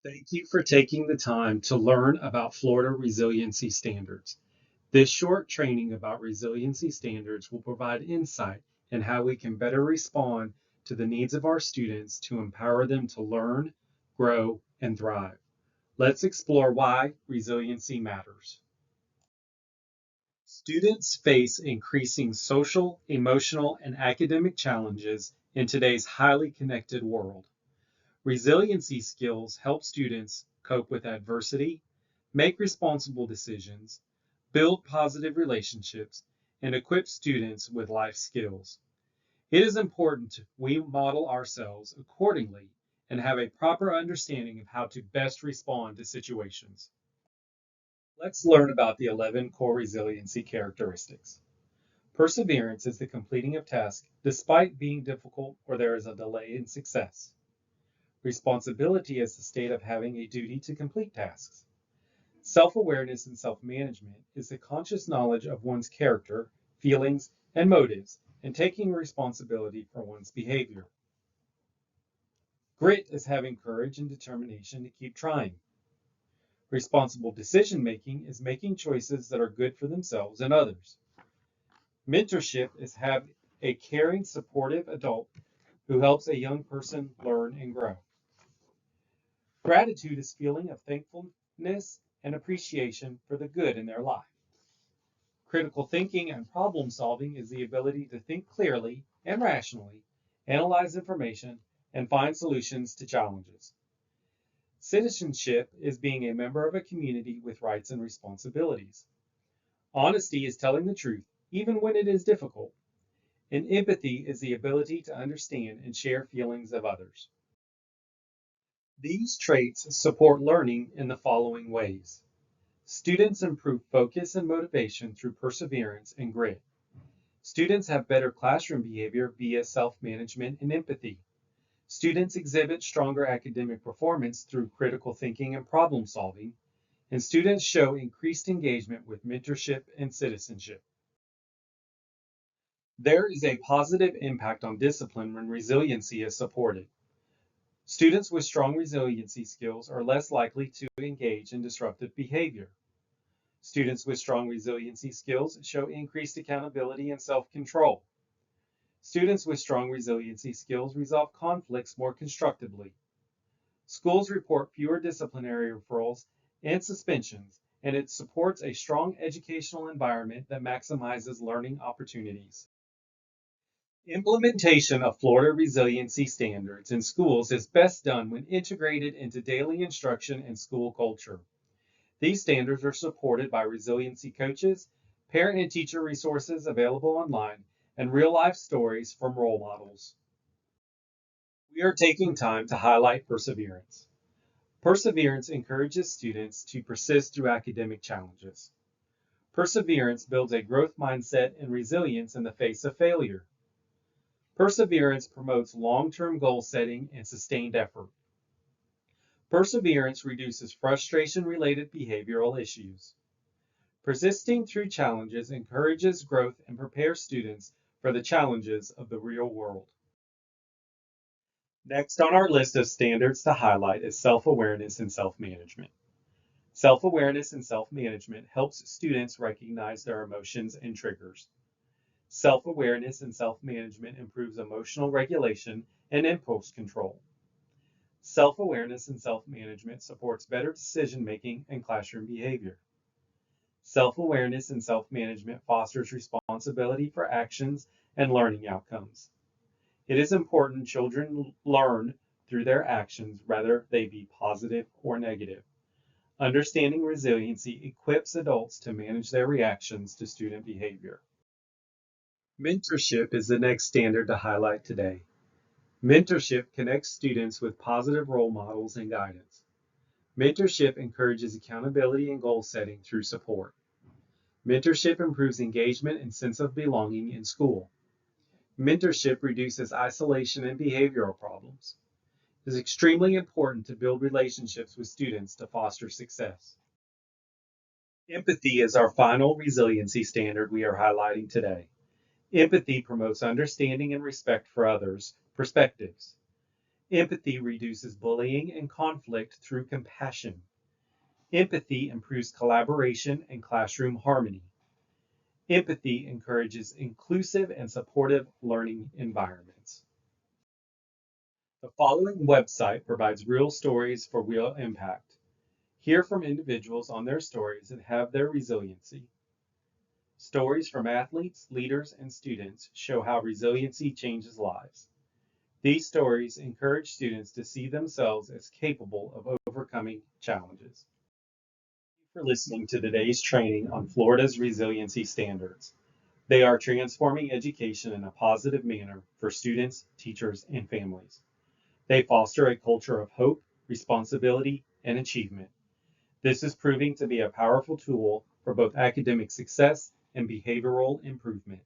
Thank you for taking the time to learn about Florida resiliency standards. This short training about resiliency standards will provide insight in how we can better respond to the needs of our students to empower them to learn, grow, and thrive. Let's explore why resiliency matters. Students face increasing social, emotional, and academic challenges in today's highly connected world. Resiliency skills help students cope with adversity, make responsible decisions, build positive relationships, and equip students with life skills. It is important we model ourselves accordingly and have a proper understanding of how to best respond to situations. Let's learn about the 11 core resiliency characteristics. Perseverance is the completing of tasks despite being difficult or there is a delay in success. Responsibility is the state of having a duty to complete tasks. Self-awareness and self-management is the conscious knowledge of one's character, feelings, and motives, and taking responsibility for one's behavior. Grit is having courage and determination to keep trying. Responsible decision-making is making choices that are good for themselves and others. Mentorship is having a caring, supportive adult who helps a young person learn and grow. Gratitude is feeling of thankfulness and appreciation for the good in their life. Critical thinking and problem solving is the ability to think clearly and rationally, analyze information, and find solutions to challenges. Citizenship is being a member of a community with rights and responsibilities. Honesty is telling the truth, even when it is difficult. And empathy is the ability to understand and share feelings of others. These traits support learning in the following ways. Students improve focus and motivation through perseverance and grit. Students have better classroom behavior via self-management and empathy. Students exhibit stronger academic performance through critical thinking and problem solving. And students show increased engagement with mentorship and citizenship. There is a positive impact on discipline when resiliency is supported. Students with strong resiliency skills are less likely to engage in disruptive behavior. Students with strong resiliency skills show increased accountability and self-control. Students with strong resiliency skills resolve conflicts more constructively. Schools report fewer disciplinary referrals and suspensions, and it supports a strong educational environment that maximizes learning opportunities. Implementation of Florida resiliency standards in schools is best done when integrated into daily instruction and school culture. These standards are supported by resiliency coaches, parent and teacher resources available online, and real-life stories from role models. We are taking time to highlight perseverance. Perseverance encourages students to persist through academic challenges. Perseverance builds a growth mindset and resilience in the face of failure. Perseverance promotes long-term goal setting and sustained effort. Perseverance reduces frustration-related behavioral issues. Persisting through challenges encourages growth and prepares students for the challenges of the real world. Next on our list of standards to highlight is self-awareness and self-management. Self-awareness and self-management helps students recognize their emotions and triggers. Self-awareness and self-management improves emotional regulation and impulse control. Self-awareness and self-management supports better decision-making and classroom behavior. Self-awareness and self-management fosters responsibility for actions and learning outcomes. It is important children learn through their actions, whether they be positive or negative. Understanding resiliency equips adults to manage their reactions to student behavior. Mentorship is the next standard to highlight today. Mentorship connects students with positive role models and guidance. Mentorship encourages accountability and goal setting through support. Mentorship improves engagement and sense of belonging in school. Mentorship reduces isolation and behavioral problems. It is extremely important to build relationships with students to foster success. Empathy is our final resiliency standard we are highlighting today. Empathy promotes understanding and respect for others' perspectives. Empathy reduces bullying and conflict through compassion. Empathy improves collaboration and classroom harmony. Empathy encourages inclusive and supportive learning environments. The following website provides real stories for real impact. Hear from individuals on their stories and have their resiliency. Stories from athletes, leaders, and students show how resiliency changes lives. These stories encourage students to see themselves as capable of overcoming challenges. Thank you for listening to today's training on Florida's resiliency standards. They are transforming education in a positive manner for students, teachers, and families. They foster a culture of hope, responsibility, and achievement. This is proving to be a powerful tool for both academic success and behavioral improvement.